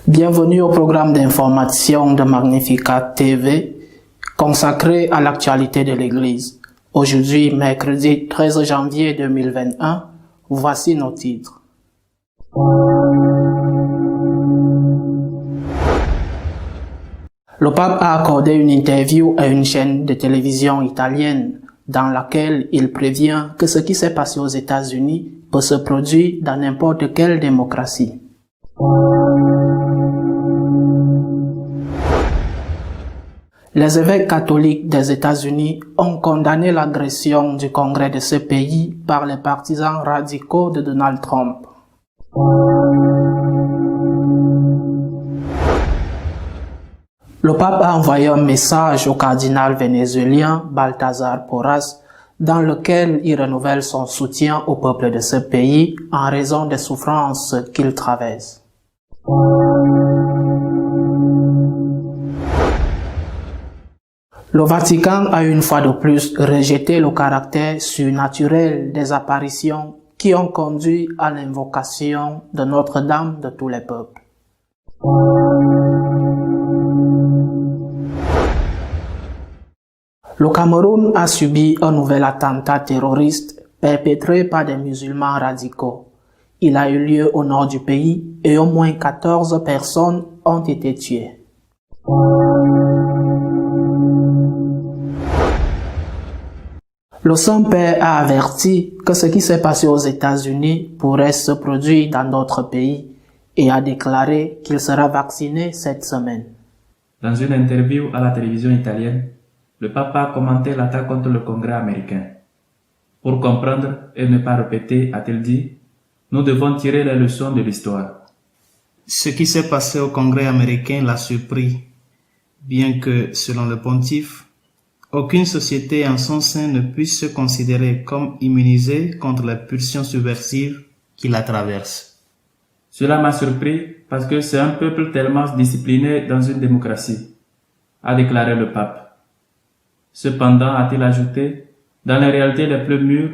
Bienvenue au programme d'information de Magnificat TV consacré à l'actualité de l'Église. Aujourd'hui, mercredi 13 janvier 2021, voici nos titres. Le pape a accordé une interview à une chaîne de télévision italienne dans laquelle il prévient que ce qui s'est passé aux États-Unis peut se produire dans n'importe quelle démocratie. Les évêques catholiques des États-Unis ont condamné l'agression du Congrès de ce pays par les partisans radicaux de Donald Trump. Le pape a envoyé un message au cardinal vénézuélien Baltasar Porras dans lequel il renouvelle son soutien au peuple de ce pays en raison des souffrances qu'il traverse. Le Vatican a une fois de plus rejeté le caractère surnaturel des apparitions qui ont conduit à l'invocation de Notre-Dame de tous les peuples. Le Cameroun a subi un nouvel attentat terroriste perpétré par des musulmans radicaux. Il a eu lieu au nord du pays et au moins 14 personnes ont été tuées. Le Saint-Père a averti que ce qui s'est passé aux États-Unis pourrait se produire dans d'autres pays et a déclaré qu'il sera vacciné cette semaine. Dans une interview à la télévision italienne, le pape a commenté l'attaque contre le Congrès américain. Pour comprendre et ne pas répéter, a-t-il dit, nous devons tirer les leçons de l'histoire. Ce qui s'est passé au Congrès américain l'a surpris, bien que, selon le pontife, aucune société en son sein ne puisse se considérer comme immunisée contre les pulsions subversives qui la traversent. Cela m'a surpris parce que c'est un peuple tellement discipliné dans une démocratie, a déclaré le pape. Cependant, a-t-il ajouté, dans les réalités les plus mûres,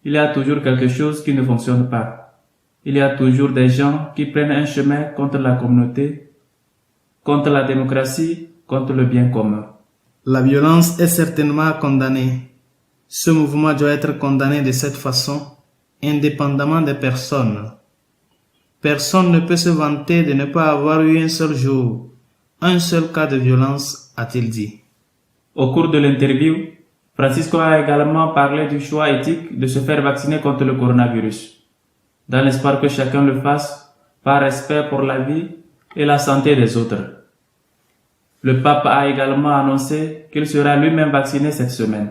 il y a toujours quelque chose qui ne fonctionne pas. Il y a toujours des gens qui prennent un chemin contre la communauté, contre la démocratie, contre le bien commun. La violence est certainement condamnée. Ce mouvement doit être condamné de cette façon, indépendamment des personnes. Personne ne peut se vanter de ne pas avoir eu un seul jour, un seul cas de violence, a-t-il dit. Au cours de l'interview, Francisco a également parlé du choix éthique de se faire vacciner contre le coronavirus, dans l'espoir que chacun le fasse par respect pour la vie et la santé des autres. Le pape a également annoncé qu'il sera lui-même vacciné cette semaine.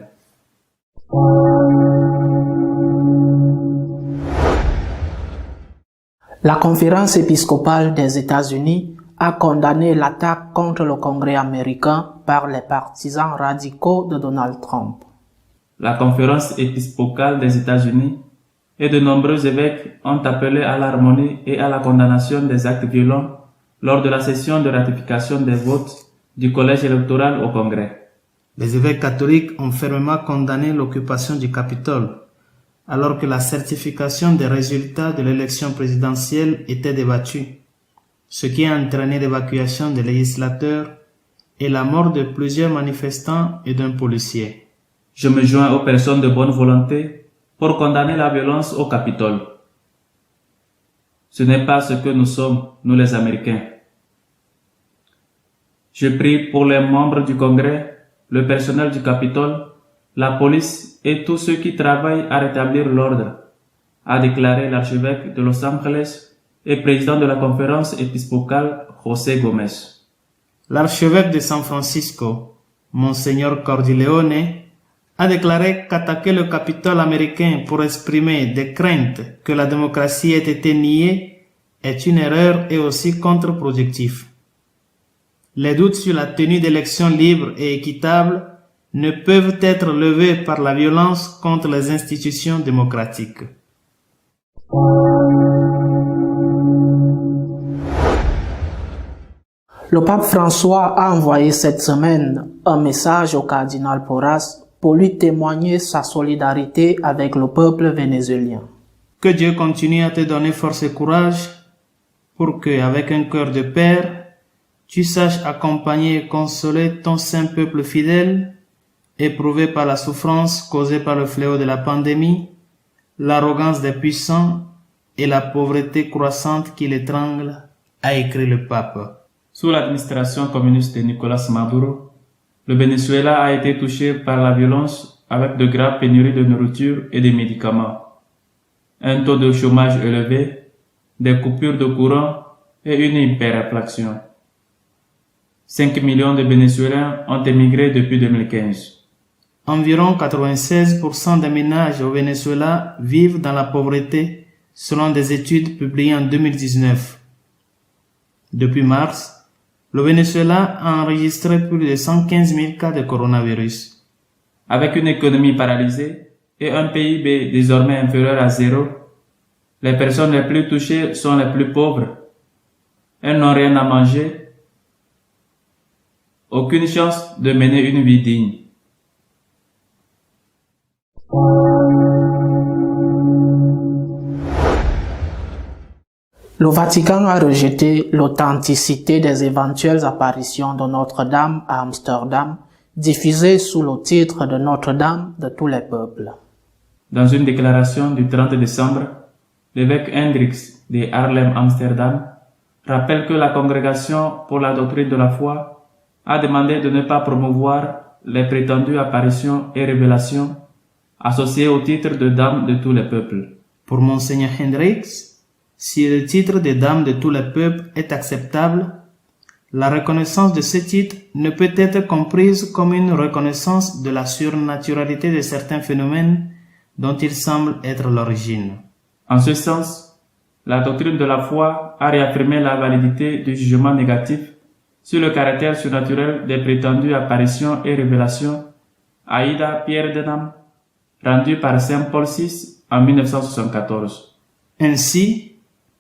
La conférence épiscopale des États-Unis a condamné l'attaque contre le Congrès américain par les partisans radicaux de Donald Trump. La conférence épiscopale des États-Unis et de nombreux évêques ont appelé à l'harmonie et à la condamnation des actes violents lors de la session de ratification des votes du collège électoral au Congrès. Les évêques catholiques ont fermement condamné l'occupation du Capitole, alors que la certification des résultats de l'élection présidentielle était débattue, ce qui a entraîné l'évacuation des législateurs et la mort de plusieurs manifestants et d'un policier. Je me joins aux personnes de bonne volonté pour condamner la violence au Capitole. Ce n'est pas ce que nous sommes, nous les Américains. Je prie pour les membres du Congrès, le personnel du Capitole, la police et tous ceux qui travaillent à rétablir l'ordre, a déclaré l'archevêque de Los Angeles et président de la conférence épiscopale José Gómez. L'archevêque de San Francisco, Monseigneur Cordileone, a déclaré qu'attaquer le Capitole américain pour exprimer des craintes que la démocratie ait été niée est une erreur et aussi contre-productif. Les doutes sur la tenue d'élections libres et équitables ne peuvent être levés par la violence contre les institutions démocratiques. Le pape François a envoyé cette semaine un message au cardinal Porras pour lui témoigner sa solidarité avec le peuple vénézuélien. Que Dieu continue à te donner force et courage pour que, avec un cœur de père, tu saches accompagner et consoler ton saint peuple fidèle, éprouvé par la souffrance causée par le fléau de la pandémie, l'arrogance des puissants et la pauvreté croissante qui l'étrangle, a écrit le pape. Sous l'administration communiste de Nicolás Maduro, le Venezuela a été touché par la violence avec de graves pénuries de nourriture et de médicaments, un taux de chômage élevé, des coupures de courant et une hyperinflation. 5 millions de Vénézuéliens ont émigré depuis 2015. Environ 96% des ménages au Venezuela vivent dans la pauvreté, selon des études publiées en 2019. Depuis mars, le Venezuela a enregistré plus de 115 000 cas de coronavirus. Avec une économie paralysée et un PIB désormais inférieur à zéro, les personnes les plus touchées sont les plus pauvres. Elles n'ont rien à manger, aucune chance de mener une vie digne. Le Vatican a rejeté l'authenticité des éventuelles apparitions de Notre-Dame à Amsterdam, diffusées sous le titre de Notre-Dame de tous les peuples. Dans une déclaration du 30 décembre, l'évêque Hendricks de Haarlem-Amsterdam rappelle que la Congrégation pour la doctrine de la foi a demandé de ne pas promouvoir les prétendues apparitions et révélations associées au titre de Dame de tous les peuples. Pour Monseigneur Hendricks, si le titre de Dame de tous les peuples est acceptable, la reconnaissance de ce titre ne peut être comprise comme une reconnaissance de la surnaturalité de certains phénomènes dont il semble être l'origine. En ce sens, la doctrine de la foi a réaffirmé la validité du jugement négatif sur le caractère surnaturel des prétendues apparitions et révélations Aida Pierdenam, rendues par Saint Paul VI en 1974. Ainsi,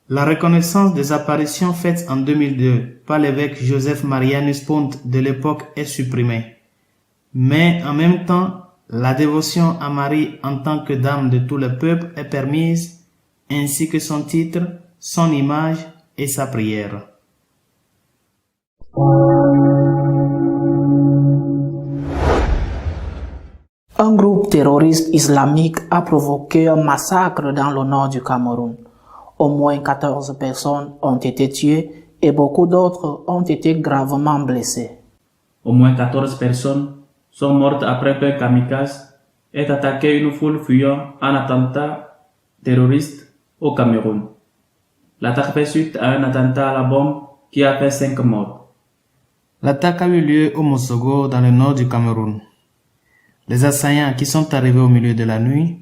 la reconnaissance des apparitions faites en 2002 par l'évêque Joseph Marianus Pont de l'époque est supprimée. Mais en même temps, la dévotion à Marie en tant que Dame de tous les peuples est permise, ainsi que son titre, son image et sa prière. Un groupe terroriste islamique a provoqué un massacre dans le nord du Cameroun. Au moins 14 personnes ont été tuées et beaucoup d'autres ont été gravement blessées. Au moins 14 personnes sont mortes après qu'un kamikaze ait attaqué une foule fuyant un attentat terroriste au Cameroun. L'attaque fait suite à un attentat à la bombe qui a fait 5 morts. L'attaque a eu lieu au Mosogo, dans le nord du Cameroun. Les assaillants qui sont arrivés au milieu de la nuit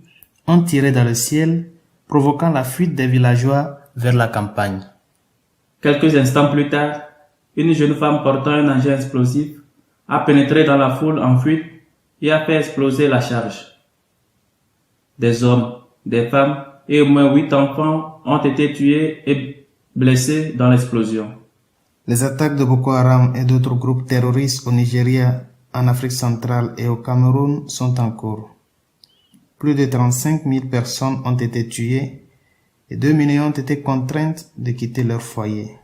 ont tiré dans le ciel, provoquant la fuite des villageois vers la campagne. Quelques instants plus tard, une jeune femme portant un engin explosif a pénétré dans la foule en fuite et a fait exploser la charge. Des hommes, des femmes et au moins 8 enfants ont été tués et blessés dans l'explosion. Les attaques de Boko Haram et d'autres groupes terroristes au Nigeria, en Afrique centrale et au Cameroun sont en cours. Plus de 35 000 personnes ont été tuées et 2 millions ont été contraintes de quitter leur foyer.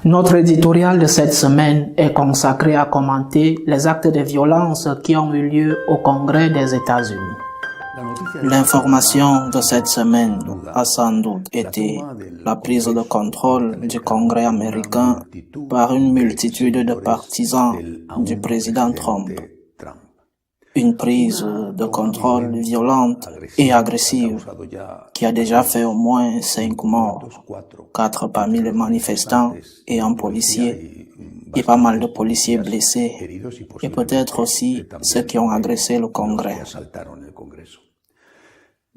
Notre éditorial de cette semaine est consacré à commenter les actes de violence qui ont eu lieu au Congrès des États-Unis. L'information de cette semaine a sans doute été la prise de contrôle du Congrès américain par une multitude de partisans du président Trump. Une prise de contrôle violente et agressive qui a déjà fait au moins 5 morts, 4 parmi les manifestants et un policier, et pas mal de policiers blessés, et peut-être aussi ceux qui ont agressé le Congrès.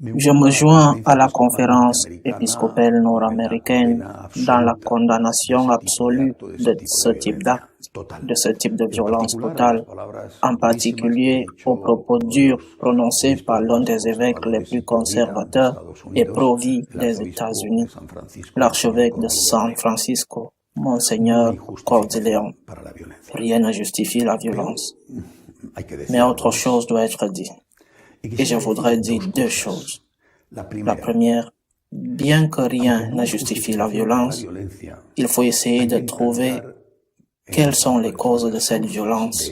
Je me joins à la conférence épiscopale nord-américaine dans la condamnation absolue de ce type d'acte, de ce type de violence totale, en particulier aux propos durs prononcés par l'un des évêques les plus conservateurs et pro-vie des États-Unis, l'archevêque de San Francisco, Monseigneur Cordileone. Rien ne justifie la violence, mais autre chose doit être dit. Et je voudrais dire deux choses. La première, bien que rien ne justifie la violence, il faut essayer de trouver quelles sont les causes de cette violence.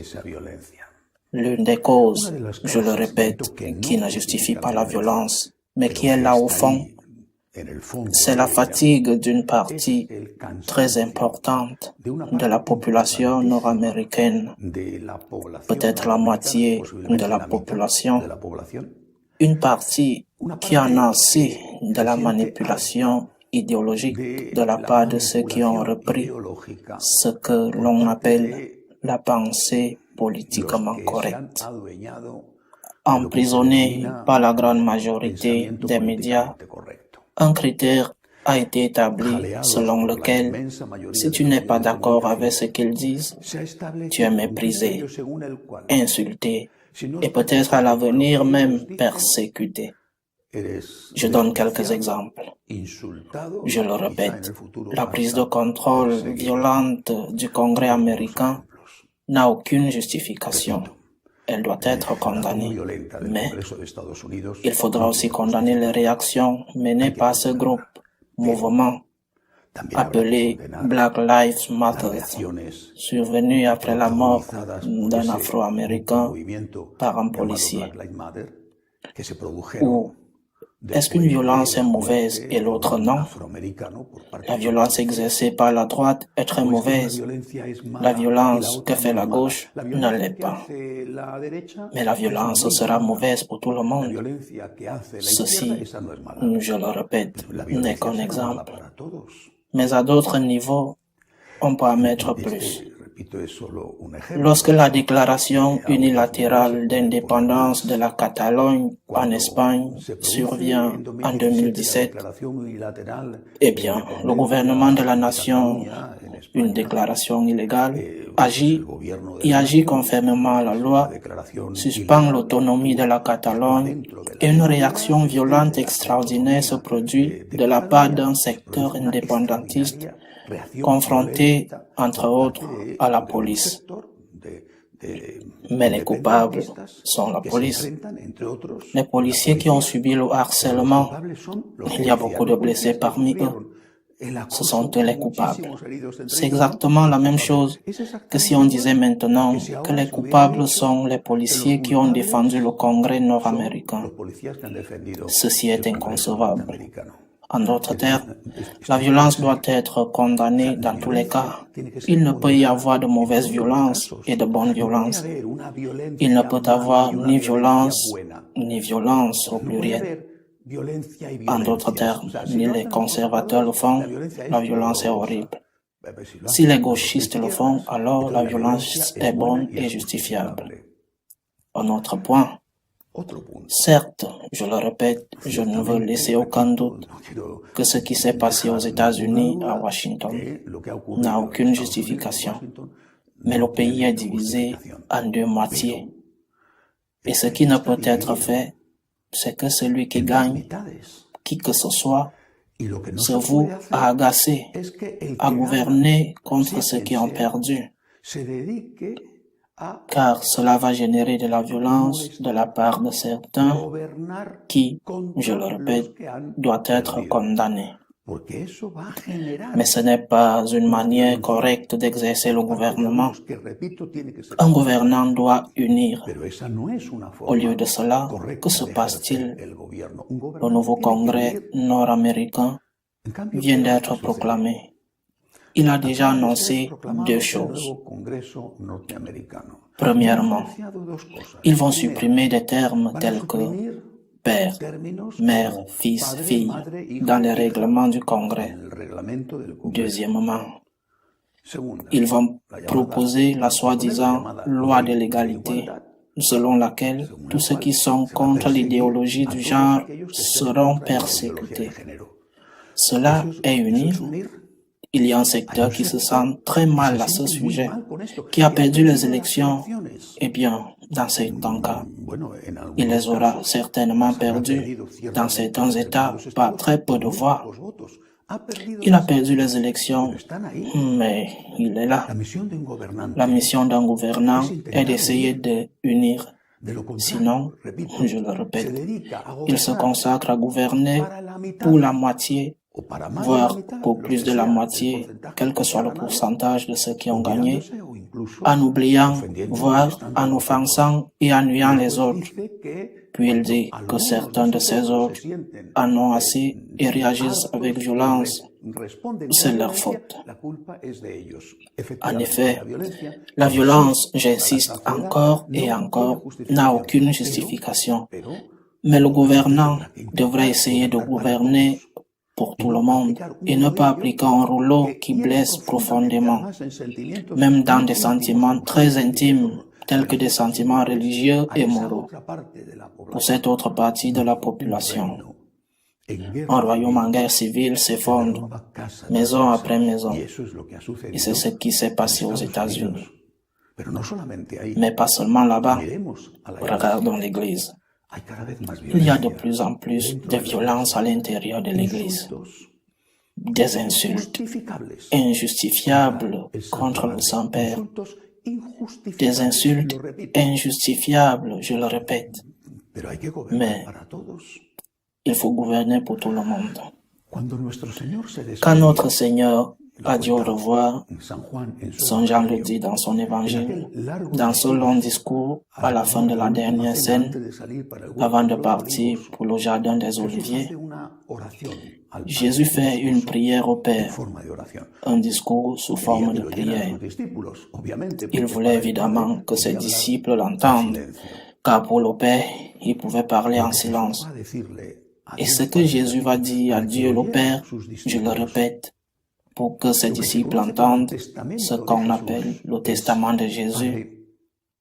L'une des causes, je le répète, qui ne justifie pas la violence, mais qui est là au fond, c'est la fatigue d'une partie très importante de la population nord-américaine, peut-être la moitié de la population, une partie qui en a assez de la manipulation idéologique de la part de ceux qui ont repris ce que l'on appelle la pensée politiquement correcte. Emprisonnés par la grande majorité des médias, un critère a été établi selon lequel, si tu n'es pas d'accord avec ce qu'ils disent, tu es méprisé, insulté et peut-être à l'avenir même persécuté. Je donne quelques exemples. Je le répète, la prise de contrôle violente du Congrès américain n'a aucune justification. Elle doit être condamnée. Mais il faudra aussi condamner les réactions menées par ce groupe, mouvement, appelé Black Lives Matter, survenu après la mort d'un Afro-Américain par un policier. Ou est-ce qu'une violence est mauvaise et l'autre non? La violence exercée par la droite est très mauvaise. La violence que fait la gauche ne l'est pas. Mais la violence sera mauvaise pour tout le monde. Ceci, je le répète, n'est qu'un exemple. Mais à d'autres niveaux, on peut en mettre plus. Lorsque la déclaration unilatérale d'indépendance de la Catalogne en Espagne survient en 2017, eh bien, le gouvernement de la nation, une déclaration illégale, agit conformément à la loi, suspend l'autonomie de la Catalogne et une réaction violente extraordinaire se produit de la part d'un secteur indépendantiste confrontés, entre autres, à la police. Mais les coupables sont la police. Les policiers qui ont subi le harcèlement, il y a beaucoup de blessés parmi eux. Ce sont eux les coupables. C'est exactement la même chose que si on disait maintenant que les coupables sont les policiers qui ont défendu le Congrès nord-américain. Ceci est inconcevable. En d'autres termes, la violence doit être condamnée dans tous les cas. Il ne peut y avoir de mauvaise violence et de bonne violence. Il ne peut avoir ni violence au pluriel. En d'autres termes, ni les conservateurs le font, la violence est horrible. Si les gauchistes le font, alors la violence est bonne et justifiable. Un autre point. Certes, je le répète, je ne veux laisser aucun doute que ce qui s'est passé aux États-Unis, à Washington, n'a aucune justification. Mais le pays est divisé en deux moitiés. Et ce qui ne peut être fait, c'est que celui qui gagne, qui que ce soit, se voue à agacer, à gouverner contre ceux qui ont perdu. Car cela va générer de la violence de la part de certains qui, je le répète, doivent être condamnés. Mais ce n'est pas une manière correcte d'exercer le gouvernement. Un gouvernant doit unir. Au lieu de cela, que se passe-t-il? Le nouveau Congrès nord-américain vient d'être proclamé. Il a déjà annoncé deux choses. Premièrement, ils vont supprimer des termes tels que père, mère, fils, fille dans les règlements du Congrès. Deuxièmement, ils vont proposer la soi-disant loi de l'égalité, selon laquelle tous ceux qui sont contre l'idéologie du genre seront persécutés. Cela est unir. Il y a un secteur qui se sent très mal à ce sujet, qui a perdu les élections. Eh bien, dans certains cas, il les aura certainement perdues. Dans certains États, par très peu de voix. Il a perdu les élections, mais il est là. La mission d'un gouvernant est d'essayer de unir Sinon, je le répète, il se consacre à gouverner pour la moitié, voire pour plus de la moitié, quel que soit le pourcentage de ceux qui ont gagné, en oubliant, voire en offensant et en nuyant les autres. Puis il dit que certains de ces autres en ont assez et réagissent avec violence. C'est leur faute. En effet, la violence, j'insiste encore et encore, n'a aucune justification. Mais le gouvernant devrait essayer de gouverner pour tout le monde et ne pas appliquer un rouleau qui blesse profondément, même dans des sentiments très intimes, tels que des sentiments religieux et moraux, pour cette autre partie de la population. Un royaume en guerre civile s'effondre, maison après maison, et c'est ce qui s'est passé aux États-Unis. Mais pas seulement là-bas, regardons l'Église. Il y a de plus en plus de violence à l'intérieur de l'Église, des insultes injustifiables contre le Saint-Père, des insultes injustifiables, je le répète, mais il faut gouverner pour tout le monde. Quand notre Seigneur a dit au revoir, Saint Jean le dit dans son évangile, dans ce long discours à la fin de la dernière scène, avant de partir pour le jardin des Oliviers, Jésus fait une prière au Père, un discours sous forme de prière. Il voulait évidemment que ses disciples l'entendent, car pour le Père, il pouvait parler en silence. Et ce que Jésus va dire à Dieu le Père, je le répète, pour que ses disciples entendent ce qu'on appelle le testament de Jésus,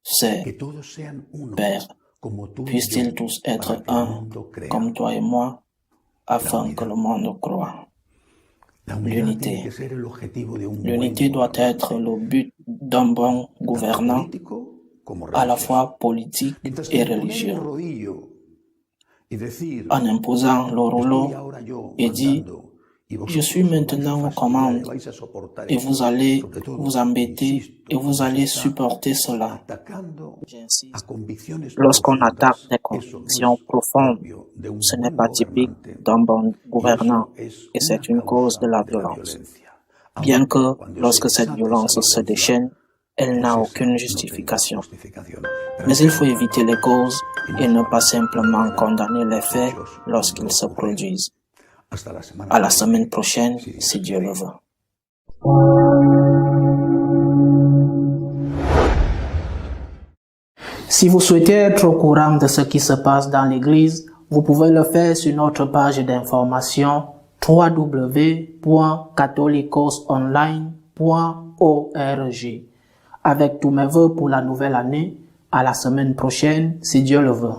c'est « Père, puissent-ils tous être un, comme toi et moi, afin que le monde croie. » L'unité. L'unité doit être le but d'un bon gouvernant, à la fois politique et religieux. En imposant le rouleau et dit « Je suis maintenant aux commandes et vous allez vous embêter et vous allez supporter cela. » Lorsqu'on attaque des convictions profondes, ce n'est pas typique d'un bon gouvernant et c'est une cause de la violence. Bien que lorsque cette violence se déchaîne, elle n'a aucune justification. Mais il faut éviter les causes et ne pas simplement condamner les faits lorsqu'ils se produisent. À la semaine prochaine, si Dieu le veut. Si vous souhaitez être au courant de ce qui se passe dans l'Église, vous pouvez le faire sur notre page d'information www.catholicosonline.org. Avec tous mes vœux pour la nouvelle année, à la semaine prochaine, si Dieu le veut.